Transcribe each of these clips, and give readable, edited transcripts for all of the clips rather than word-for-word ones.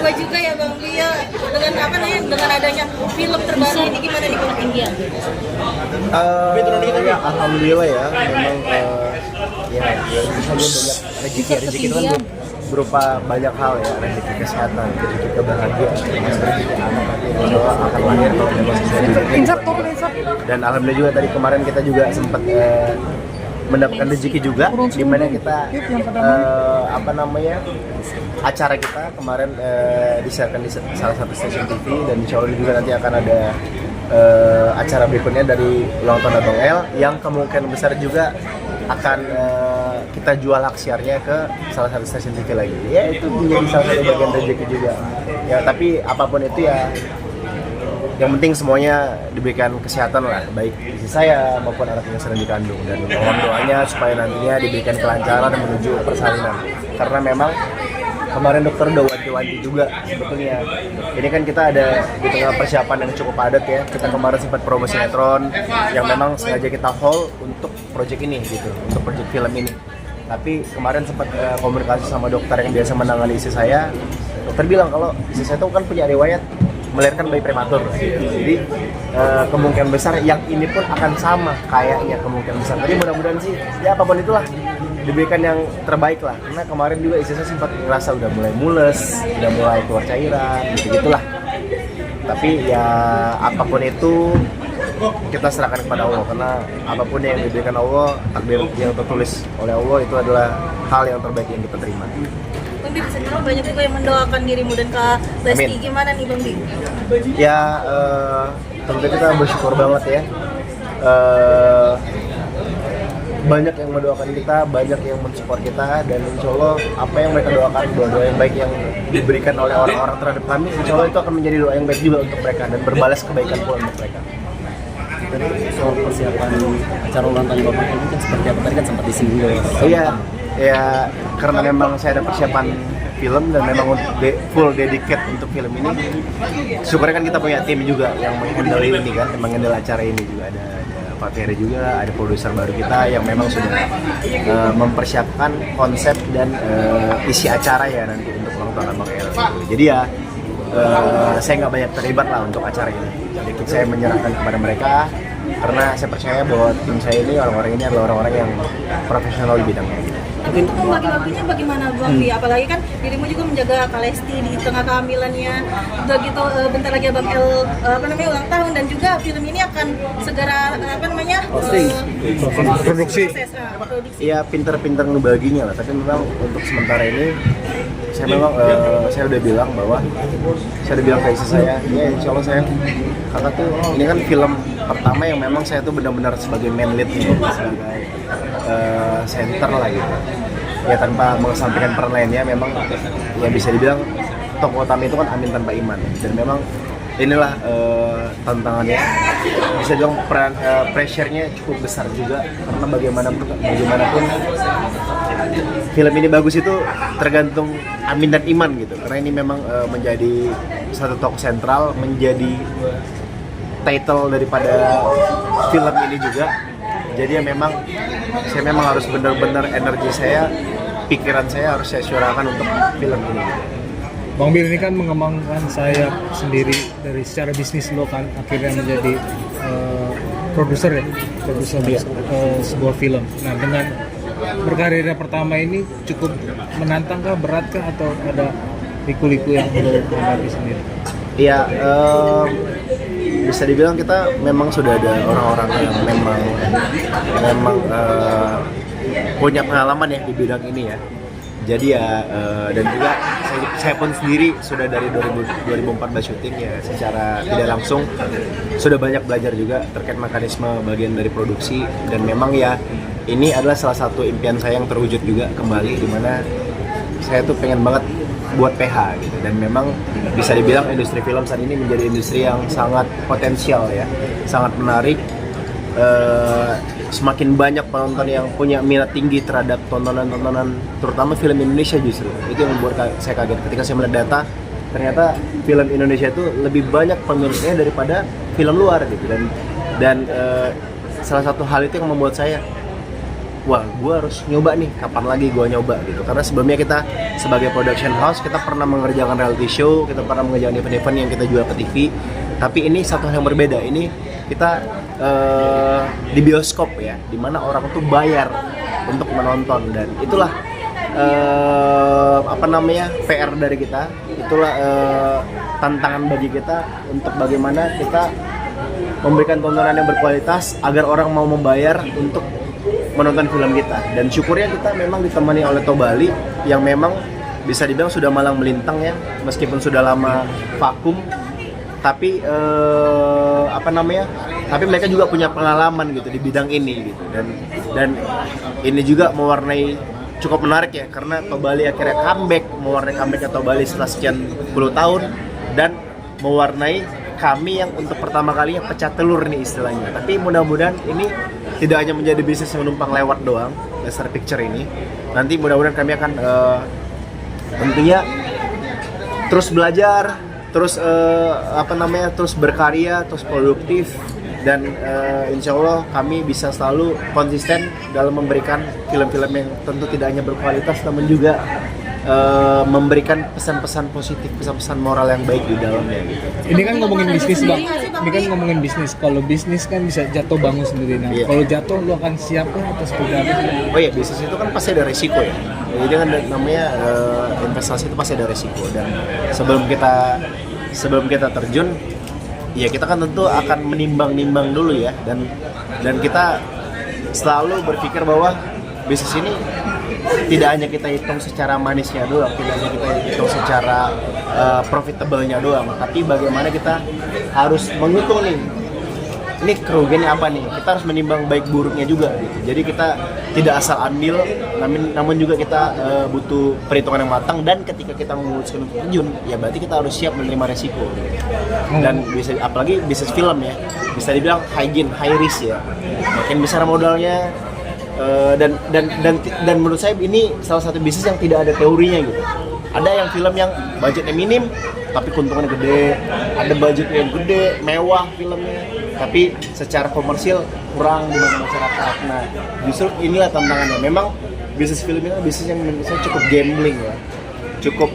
berdua juga ya Bang Lia, dengan apa namanya, dengan adanya film terbaru ini gimana nih Bang Lia? Ya, alhamdulillah ya, memang ya bisa banyak rezeki itu kan berupa banyak hal ya, rezeki kesehatan, rezeki kebahagiaan, rezeki anak nanti insya Allah akan lahir kalau memang sesuai rezeki. Dan alhamdulillah juga tadi kemarin kita juga sempat mendapatkan rezeki juga, di mana kita acara kita kemarin disiarkan di salah satu stasiun TV, dan insya Allah juga nanti akan ada acara berikutnya dari ulang tahun Abang L yang kemungkinan besar juga akan kita jual hak siarnya ke salah satu stasiun TV lagi. Ya itu menjadi salah satu bagian rezeki juga. Ya tapi apapun itu ya, yang penting semuanya diberikan kesehatan lah, baik istri saya maupun anak yang sedang dikandung, dan mohon doanya supaya nantinya diberikan kelancaran menuju persalinan. Karena memang kemarin dokter udah wanti-wanti juga sebetulnya. Ini kan kita ada di tengah persiapan yang cukup padat ya. Kita kemarin sempat promo sinetron yang memang sengaja kita hold untuk proyek ini gitu, untuk proyek film ini. Tapi kemarin sempat komunikasi sama dokter yang biasa menangani istri saya. Dokter bilang kalau istri saya itu kan punya riwayat melahirkan bayi prematur. Jadi kemungkinan besar yang ini pun akan sama kayaknya, kemungkinan besar. Tapi mudah-mudahan sih ya apapun itulah diberikan yang terbaik lah, karena kemarin juga istri saya sempat ngerasa udah mulai mules, udah mulai keluar cairan, gitu-gitulah. Tapi ya apapun itu kita serahkan kepada Allah, karena apapun yang diberikan Allah, takdir yang tertulis oleh Allah itu adalah hal yang terbaik yang kita terima. Bang Bi, sebenarnya banyak juga yang mendoakan dirimu dan Kak Lesti. Amin. Gimana nih Bang Bi? Ya tentu kita bersyukur banget ya. Banyak yang mendoakan kita, banyak yang mensupport kita, dan insya Allah apa yang mereka doakan, doa-doa yang baik yang diberikan oleh orang-orang terhadap kami, insya Allah itu akan menjadi doa yang baik juga untuk mereka dan berbalas kebaikan pula untuk mereka. Tadi soal persiapan acara ulang tahun Bapak ini kan seperti apa? Tadi kan sempat disinggung. Iya, ya karena memang saya ada persiapan film dan memang full dedicate untuk film ini. Syukurnya kan kita punya tim juga yang menghandle ini kan, yang menghandle acara ini juga ada Pak Ferry juga, ada produser baru kita yang memang sudah mempersiapkan konsep dan isi acara ya nanti untuk ulang tahun Abang El. Jadi ya saya nggak banyak terlibat lah untuk acara ini. Jadi saya menyerahkan kepada mereka karena saya percaya bahwa tim saya ini, orang-orang ini adalah orang-orang yang profesional di bidangnya. Untuk membagi waktunya bagaimana Bang Bi? Apalagi kan dirimu juga menjaga Kak Lesti di tengah kehamilannya. Udah gitu bentar lagi Abang El ulang tahun, dan juga film ini akan segera produksi. Iya, pinter-pinter ngebaginya lah. Tapi memang untuk sementara ini saya udah bilang ke istri saya, ya insya Allah saya, karena tuh ini kan film pertama yang memang saya tuh benar-benar sebagai main lead nih, sebagai center lah gitu. Ya tanpa mengesampingkan peran lainnya, memang ya bisa dibilang tokoh utama itu kan Amin tanpa Iman, dan memang inilah tantangannya. Bisa dibilang pressure-nya cukup besar juga, karena bagaimanapun film ini bagus itu tergantung Amin dan Iman gitu, karena ini memang menjadi satu tokoh sentral, menjadi title daripada film ini juga. Jadi ya saya memang harus benar-benar energi saya, pikiran saya harus saya syurahkan untuk film ini gitu. Bang Bil ini kan mengembangkan sayap sendiri dari secara bisnis lo kan, akhirnya menjadi produser sebuah film. Nah, dengan berkarirnya pertama ini cukup menantangkah, beratkah, atau ada liku-liku yang lo hadapi sendiri? Iya, bisa dibilang kita memang sudah ada orang-orang yang memang punya pengalaman ya di bidang ini ya. Jadi ya dan juga saya pun sendiri sudah dari 2014 syuting ya, secara tidak langsung sudah banyak belajar juga terkait mekanisme bagian dari produksi, dan memang ya ini adalah salah satu impian saya yang terwujud juga kembali, di mana saya tuh pengen banget buat PH gitu, dan memang bisa dibilang industri film saat ini menjadi industri yang sangat potensial ya, sangat menarik. Semakin banyak penonton yang punya minat tinggi terhadap tontonan-tontonan terutama film Indonesia, justru itu yang membuat saya kaget ketika saya melihat data, ternyata film Indonesia itu lebih banyak peminatnya daripada film luar gitu, dan salah satu hal itu yang membuat saya wah gue harus nyoba nih, kapan lagi gue nyoba gitu. Karena sebelumnya kita sebagai production house, kita pernah mengerjakan reality show, kita pernah mengerjakan event-event yang kita jual ke TV. Tapi ini satu hal yang berbeda, ini kita di bioskop ya, dimana orang tuh bayar untuk menonton. Dan itulah PR dari kita, itulah tantangan bagi kita untuk bagaimana kita memberikan tontonan yang berkualitas agar orang mau membayar untuk menonton film kita. Dan syukurnya kita memang ditemani oleh Tobali yang memang bisa dibilang sudah malang melintang ya, meskipun sudah lama vakum, tapi tapi mereka juga punya pengalaman gitu di bidang ini gitu. Dan ini juga mewarnai cukup menarik ya, karena Tobali akhirnya mewarnai comeback Tobali setelah sekian puluh tahun, dan mewarnai kami yang untuk pertama kalinya pecah telur nih istilahnya. Tapi mudah-mudahan ini tidak hanya menjadi bisnis yang menumpang lewat doang, Lester Picture ini. Nanti mudah-mudahan kami akan tentunya terus belajar, terus terus berkarya, terus produktif, dan insya Allah kami bisa selalu konsisten dalam memberikan film-film yang tentu tidak hanya berkualitas, namun juga memberikan pesan-pesan positif, pesan-pesan moral yang baik di dalamnya gitu. Ini kan ngomongin bisnis bang, ini kan ngomongin bisnis. Kalau bisnis kan bisa jatuh bangun sendiri. Nah, kalau jatuh lu akan siap atau seperti apa? Oh iya, bisnis itu kan pasti ada resiko ya. Jadi kan namanya investasi itu pasti ada resiko. Dan sebelum kita terjun, ya kita kan tentu akan menimbang-nimbang dulu ya. Dan kita selalu berpikir bahwa bisnis ini tidak hanya kita hitung secara manisnya doang, tidak hanya kita hitung secara profitable-nya doang, tapi bagaimana kita harus menghitung nih, ini kerugiannya apa nih, kita harus menimbang baik buruknya juga gitu. Jadi kita tidak asal ambil, namun juga kita butuh perhitungan yang matang, dan ketika kita memutuskan untuk terjun, ya berarti kita harus siap menerima resiko gitu. Dan apalagi bisnis film ya, bisa dibilang high risk ya, makin besar modalnya. Dan menurut saya ini salah satu bisnis yang tidak ada teorinya gitu. Ada yang film yang budgetnya minim tapi keuntungannya gede, ada budgetnya yang gede, mewah filmnya, tapi secara komersil kurang di mata masyarakat. Nah, justru inilah tantangannya. Memang bisnis film ini bisnis yang menurut saya cukup gambling ya, cukup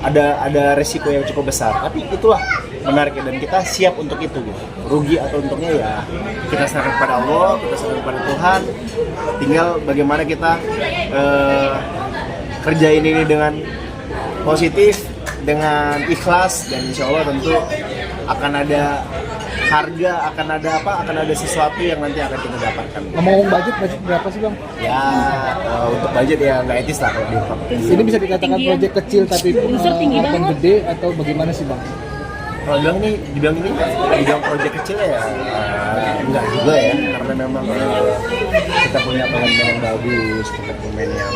ada resiko yang cukup besar. Tapi itulah menariknya, dan kita siap untuk itu gitu. Rugi atau untungnya ya kita serahkan kepada Allah, kita serahkan kepada Tuhan. Tinggal bagaimana kita kerjain ini dengan positif, dengan ikhlas, dan insya Allah tentu akan ada harga, akan ada sesuatu yang nanti akan kita dapatkan. Ngomong budget berapa sih bang? Ya untuk budget ya nggak etis lah kalau Ini bisa dikatakan proyek kecil tapi akan gede atau bagaimana sih bang? Kalau dibilang proyek kecil ya enggak juga ya, karena memang kita punya pemain yang bagus, punya pemain yang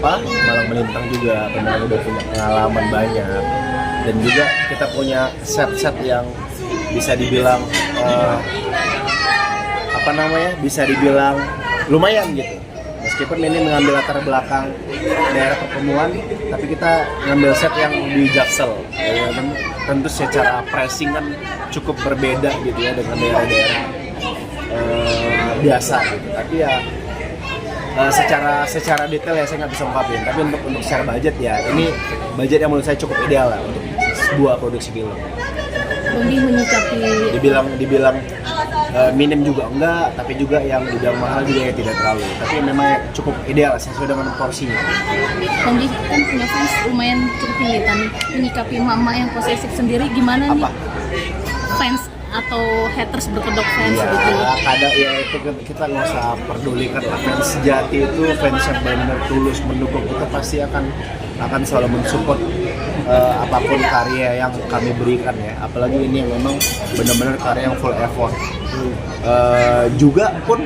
malang melintang juga, benar udah punya pengalaman banyak, dan juga kita punya set yang bisa dibilang bisa dibilang lumayan gitu. Meskipun ini mengambil latar belakang daerah pertemuan, tapi kita ngambil set yang di Jaksel. Tentu secara pricing kan cukup berbeda gitu ya dengan daerah-daerah biasa gitu. Tapi ya secara detail ya saya nggak bisa ungkapin. Tapi untuk secara budget ya, ini budget yang menurut saya cukup ideal lah untuk sebuah produksi film. Lebih menyikapi dibilang minim juga enggak, tapi juga yang dibilang mahal juga ya tidak terlalu, tapi memang cukup ideal sesuai dengan porsinya. Tondi kan punya fans lumayan cukup tinggi, menyikapi mama yang posesif sendiri gimana nih? Fans atau haters berkedok fans ya, gitu? Kadang ya itu kita nggak usah pedulikan lah. Fans sejati itu fans yang benar tulus mendukung, kita pasti akan selalu mensupport apapun karya yang kami berikan ya, apalagi ini yang memang benar-benar karya yang full effort. Juga pun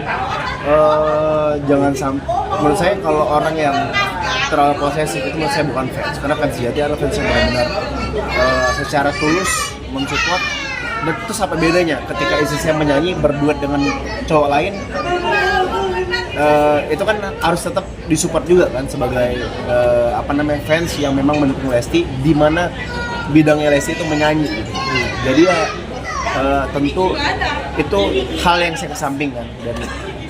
jangan sampai, menurut saya kalau orang yang terlalu posesif itu menurut saya bukan fans, karena fans sejati adalah fans yang benar-benar secara tulus mensupport. Dan itu apa bedanya ketika istri saya menyanyi berduet dengan cowok lain, itu kan harus tetap disupport juga kan sebagai fans yang memang mendukung Lesti, di mana bidangnya Lesti itu menyanyi gitu. Jadi ya tentu itu hal yang saya kesampingkan, dan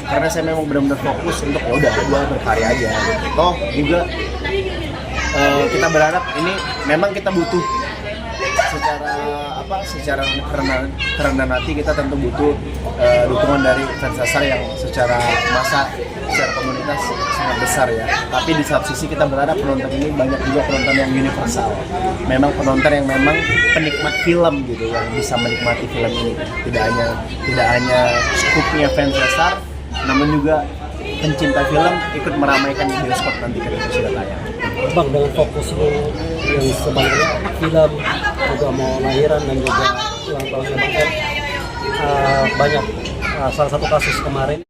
karena saya memang benar-benar fokus untuk ya udah gue berkarya aja. Toh juga kita berharap ini memang kita butuh secara kerendahan hati, kita tentu butuh dukungan dari fans dasar yang secara massa, secara komunitas sangat besar ya. Tapi di satu sisi kita berharap penonton ini banyak juga penonton yang universal, memang penonton yang memang penikmat film gitu, yang bisa menikmati film ini, tidak hanya skupnya fans dasar, namun juga pencinta film ikut meramaikan di bioskop nanti ketika sudah tayang. Bang, dengan fokus lu yang sebenarnya film juga mau lahiran dan juga ulang tahunnya Bang El, banyak salah satu kasus kemarin